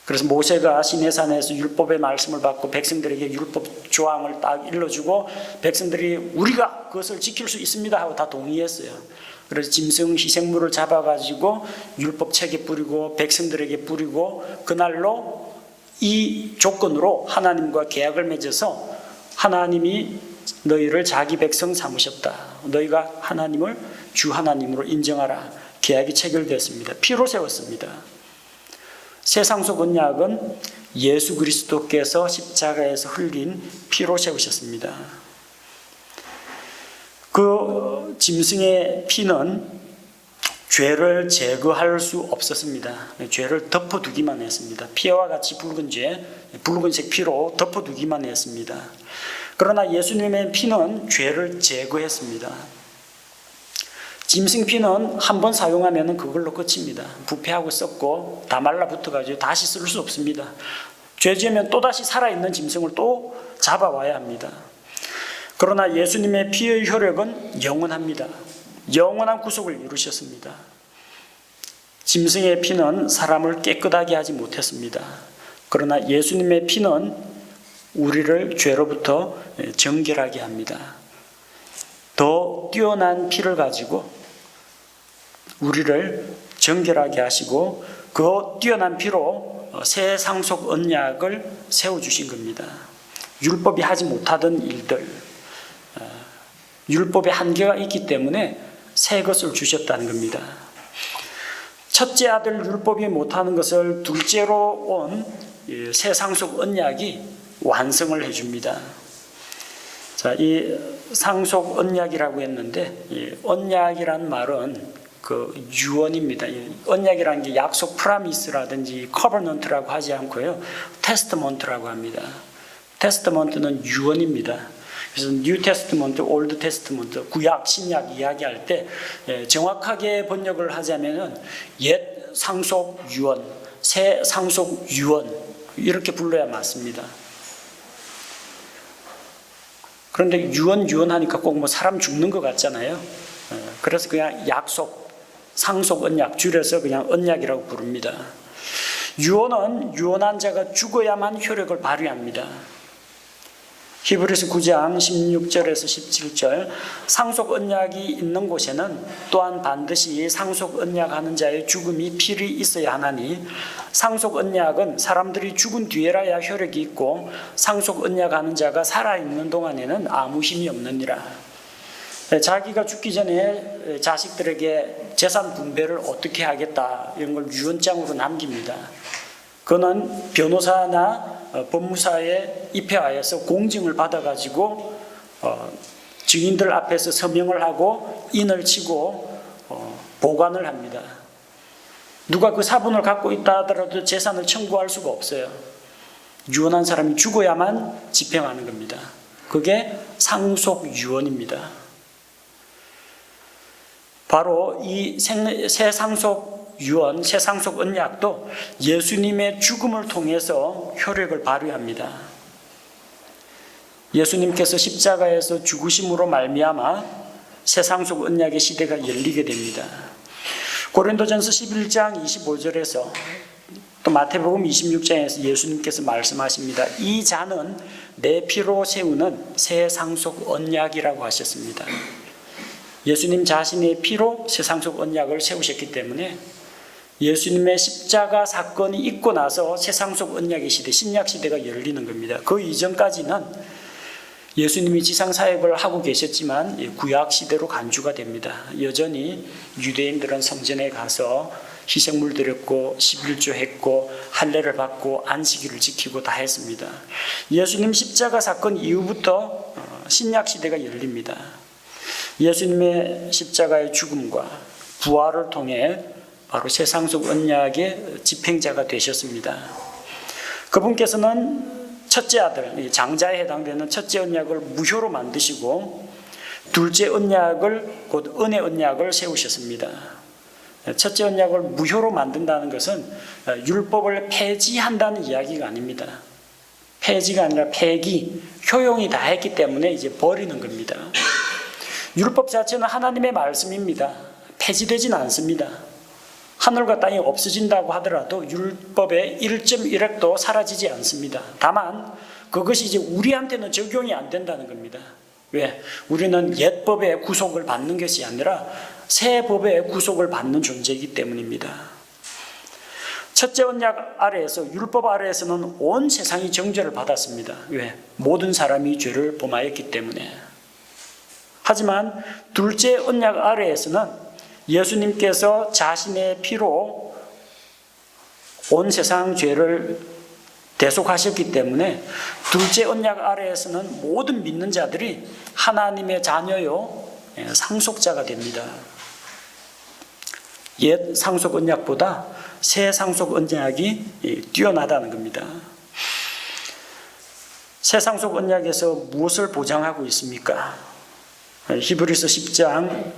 그래서 모세가 시내산에서 율법의 말씀을 받고 백성들에게 율법 조항을 딱 일러주고, 백성들이 우리가 그것을 지킬 수 있습니다 하고 다 동의했어요. 그래서 짐승 희생물을 잡아가지고 율법책에 뿌리고 백성들에게 뿌리고, 그날로 이 조건으로 하나님과 계약을 맺어서 하나님이 너희를 자기 백성 삼으셨다. 너희가 하나님을 주 하나님으로 인정하라. 계약이 체결됐습니다. 피로 세웠습니다. 새 상속 언약은 예수 그리스도께서 십자가에서 흘린 피로 세우셨습니다. 그 짐승의 피는 죄를 제거할 수 없었습니다. 죄를 덮어두기만 했습니다. 피와 같이 붉은 죄, 붉은색 피로 덮어두기만 했습니다. 그러나 예수님의 피는 죄를 제거했습니다. 짐승 피는 한 번 사용하면 그걸로 끝입니다. 부패하고 썩고 다 말라붙어가지고 다시 쓸 수 없습니다. 죄 지으면 또다시 살아있는 짐승을 또 잡아와야 합니다. 그러나 예수님의 피의 효력은 영원합니다. 영원한 구속을 이루셨습니다. 짐승의 피는 사람을 깨끗하게 하지 못했습니다. 그러나 예수님의 피는 우리를 죄로부터 정결하게 합니다. 더 뛰어난 피를 가지고 우리를 정결하게 하시고, 그 뛰어난 피로 새 상속 언약을 세워주신 겁니다. 율법이 하지 못하던 일들, 율법의 한계가 있기 때문에 새 것을 주셨다는 겁니다. 첫째 아들 율법이 못하는 것을 둘째로 온 새 상속 언약이 완성을 해줍니다. 자, 이 상속 언약이라고 했는데, 이 언약이란 말은 그 유언입니다. 언약이라는 게 약속 프라미스라든지 커버넌트라고 하지 않고요, 테스트먼트라고 합니다. 테스트먼트는 유언입니다. 그래서 뉴 테스트먼트, 올드 테스트먼트, 구약, 신약 이야기할 때 정확하게 번역을 하자면은 옛 상속 유언, 새 상속 유언, 이렇게 불러야 맞습니다. 그런데 유언 하니까 꼭 뭐 사람 죽는 것 같잖아요. 그래서 그냥 약속, 상속 언약 줄여서 그냥 언약이라고 부릅니다. 유언은 유언한 자가 죽어야만 효력을 발휘합니다. 히브리서 9장 16절에서 17절, 상속 언약이 있는 곳에는 또한 반드시 상속 언약하는 자의 죽음이 필히 있어야 하나니, 상속 언약은 사람들이 죽은 뒤에라야 효력이 있고 상속 언약하는 자가 살아있는 동안에는 아무 힘이 없느니라. 자기가 죽기 전에 자식들에게 재산 분배를 어떻게 하겠다, 이런 걸 유언장으로 남깁니다. 그는 변호사나 법무사에 입회하여서 공증을 받아가지고 증인들 앞에서 서명을 하고 인을 치고 보관을 합니다. 누가 그 사본을 갖고 있다 하더라도 재산을 청구할 수가 없어요. 유언한 사람이 죽어야만 집행하는 겁니다. 그게 상속 유언입니다. 바로 이 새 상속 유언, 새 상속 언약도 예수님의 죽음을 통해서 효력을 발휘합니다. 예수님께서 십자가에서 죽으심으로 말미암아 새 상속 언약의 시대가 열리게 됩니다. 고린도전서 11장 25절에서 또 마태복음 26장에서 예수님께서 말씀하십니다. 이 잔은 내 피로 세우는 새 상속 언약이라고 하셨습니다. 예수님 자신의 피로 새 상속 언약을 세우셨기 때문에 예수님의 십자가 사건이 있고 나서 새 상속 언약의 시대, 신약 시대가 열리는 겁니다. 그 이전까지는 예수님이 지상 사역을 하고 계셨지만 구약 시대로 간주가 됩니다. 여전히 유대인들은 성전에 가서 희생물 드렸고 11조 했고 할례를 받고 안식일을 지키고 다 했습니다. 예수님 십자가 사건 이후부터 신약 시대가 열립니다. 예수님의 십자가의 죽음과 부활을 통해 바로 새 상속 언약의 집행자가 되셨습니다. 그분께서는 첫째 아들, 장자에 해당되는 첫째 언약을 무효로 만드시고 둘째 언약을 곧 은혜 언약을 세우셨습니다. 첫째 언약을 무효로 만든다는 것은 율법을 폐지한다는 이야기가 아닙니다. 폐지가 아니라 폐기, 효용이 다 했기 때문에 이제 버리는 겁니다. 율법 자체는 하나님의 말씀입니다. 폐지되지는 않습니다. 하늘과 땅이 없어진다고 하더라도 율법의 1.1획도 사라지지 않습니다. 다만 그것이 이제 우리한테는 적용이 안 된다는 겁니다. 왜? 우리는 옛 법의 구속을 받는 것이 아니라 새 법의 구속을 받는 존재이기 때문입니다. 첫째 언약 아래에서, 율법 아래에서는 온 세상이 정죄를 받았습니다. 왜? 모든 사람이 죄를 범하였기 때문에. 하지만 둘째 언약 아래에서는 예수님께서 자신의 피로 온 세상 죄를 대속하셨기 때문에 둘째 언약 아래에서는 모든 믿는 자들이 하나님의 자녀요, 상속자가 됩니다. 옛 상속 언약보다 새 상속 언약이 뛰어나다는 겁니다. 새 상속 언약에서 무엇을 보장하고 있습니까? 히브리서 10장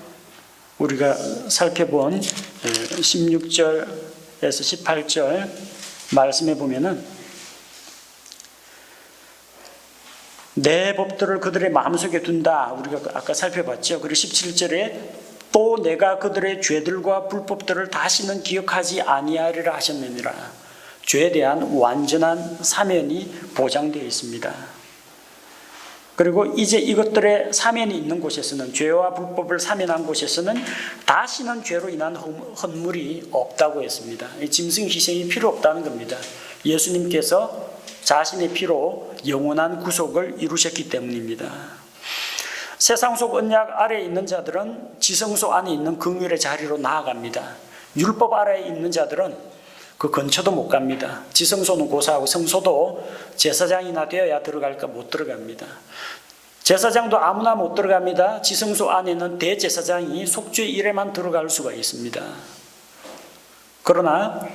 우리가 살펴본 16절에서 18절 말씀에 보면은 내 법들을 그들의 마음속에 둔다. 우리가 아까 살펴봤죠. 그리고 17절에 또 내가 그들의 죄들과 불법들을 다시는 기억하지 아니하리라 하셨느니라. 죄에 대한 완전한 사면이 보장되어 있습니다. 그리고 이제 이것들의 사면이 있는 곳에서는, 죄와 불법을 사면한 곳에서는 다시는 죄로 인한 헌물이 없다고 했습니다. 짐승 희생이 필요 없다는 겁니다. 예수님께서 자신의 피로 영원한 구속을 이루셨기 때문입니다. 새 상속 언약 아래에 있는 자들은 지성소 안에 있는 긍휼의 자리로 나아갑니다. 율법 아래에 있는 자들은 그 근처도 못 갑니다. 지성소는 고사하고 성소도 제사장이나 되어야 들어갈까 못 들어갑니다. 제사장도 아무나 못 들어갑니다. 지성소 안에는 대제사장이 속죄 일에만 들어갈 수가 있습니다. 그러나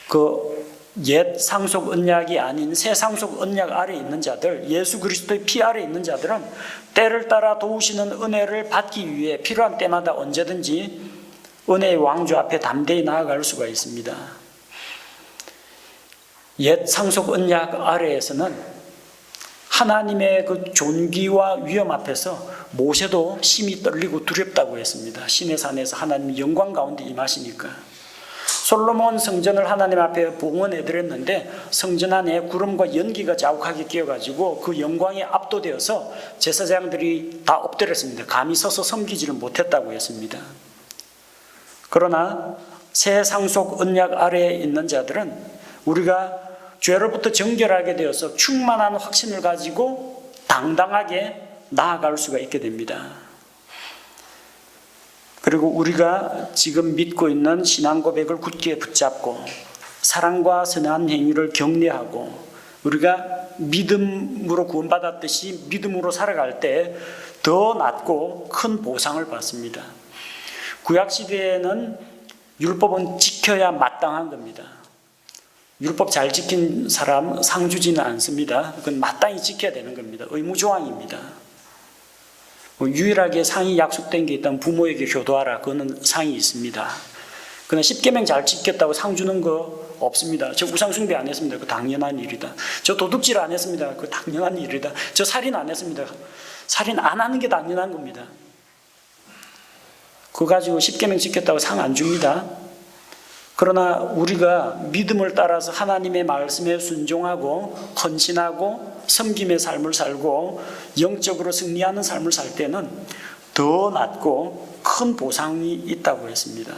그 옛 상속 언약이 아닌 새 상속 언약 아래에 있는 자들, 예수 그리스도의 피 아래에 있는 자들은 때를 따라 도우시는 은혜를 받기 위해 필요한 때마다 언제든지 은혜의 왕좌 앞에 담대히 나아갈 수가 있습니다. 옛 상속 언약 아래에서는 하나님의 그 존귀와 위엄 앞에서 모세도 심히 떨리고 두렵다고 했습니다. 시내 산에서 하나님의 영광 가운데 임하시니까. 솔로몬 성전을 하나님 앞에 봉헌해 드렸는데 성전 안에 구름과 연기가 자욱하게 끼어가지고 그 영광에 압도되어서 제사장들이 다 엎드렸습니다. 감히 서서 섬기지를 못했다고 했습니다. 그러나 새 상속 언약 아래에 있는 자들은 우리가 죄로부터 정결하게 되어서 충만한 확신을 가지고 당당하게 나아갈 수가 있게 됩니다. 그리고 우리가 지금 믿고 있는 신앙 고백을 굳게 붙잡고 사랑과 선한 행위를 격려하고 우리가 믿음으로 구원받았듯이 믿음으로 살아갈 때 더 낫고 큰 보상을 받습니다. 구약시대에는 율법은 지켜야 마땅한 겁니다. 율법 잘 지킨 사람 상 주지는 않습니다. 그건 마땅히 지켜야 되는 겁니다. 의무조항입니다. 유일하게 상이 약속된 게 있다면 부모에게 효도하라. 그거는 상이 있습니다. 그러나 10계명 잘 지켰다고 상 주는 거 없습니다. 저 우상숭배 안 했습니다. 그 당연한 일이다. 저 도둑질 안 했습니다. 그 당연한 일이다. 저 살인 안 했습니다. 살인 안 하는 게 당연한 겁니다. 그거 가지고 10계명 지켰다고 상 안 줍니다. 그러나 우리가 믿음을 따라서 하나님의 말씀에 순종하고 헌신하고 섬김의 삶을 살고 영적으로 승리하는 삶을 살 때는 더 낫고 큰 보상이 있다고 했습니다.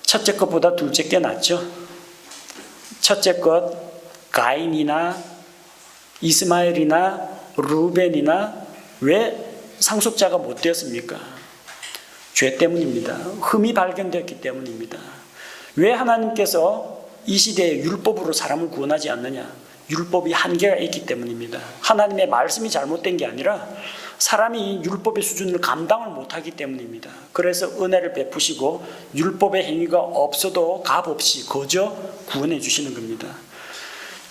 첫째 것보다 둘째 게 낫죠. 첫째 것 가인이나 이스마엘이나 루벤이나 왜 상속자가 못 되었습니까? 죄 때문입니다. 흠이 발견되었기 때문입니다. 왜 하나님께서 이 시대에 율법으로 사람을 구원하지 않느냐? 율법이 한계가 있기 때문입니다. 하나님의 말씀이 잘못된 게 아니라 사람이 율법의 수준을 감당을 못하기 때문입니다. 그래서 은혜를 베푸시고 율법의 행위가 없어도 값없이 거저 구원해 주시는 겁니다.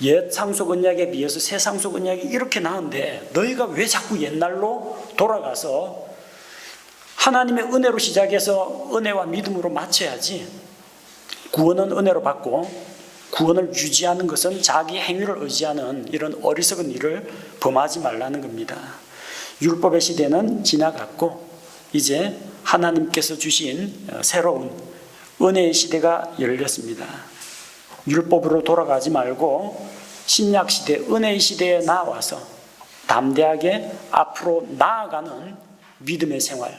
옛 상속 언약에 비해서 새 상속 언약이 이렇게 나은데 너희가 왜 자꾸 옛날로 돌아가서 하나님의 은혜로 시작해서 은혜와 믿음으로 마쳐야지. 구원은 은혜로 받고 구원을 유지하는 것은 자기 행위를 의지하는 이런 어리석은 일을 범하지 말라는 겁니다. 율법의 시대는 지나갔고 이제 하나님께서 주신 새로운 은혜의 시대가 열렸습니다. 율법으로 돌아가지 말고 신약 시대, 은혜의 시대에 나와서 담대하게 앞으로 나아가는 믿음의 생활,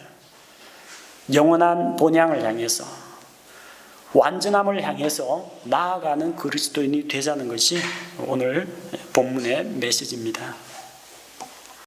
영원한 본향을 향해서 완전함을 향해서 나아가는 그리스도인이 되자는 것이 오늘 본문의 메시지입니다.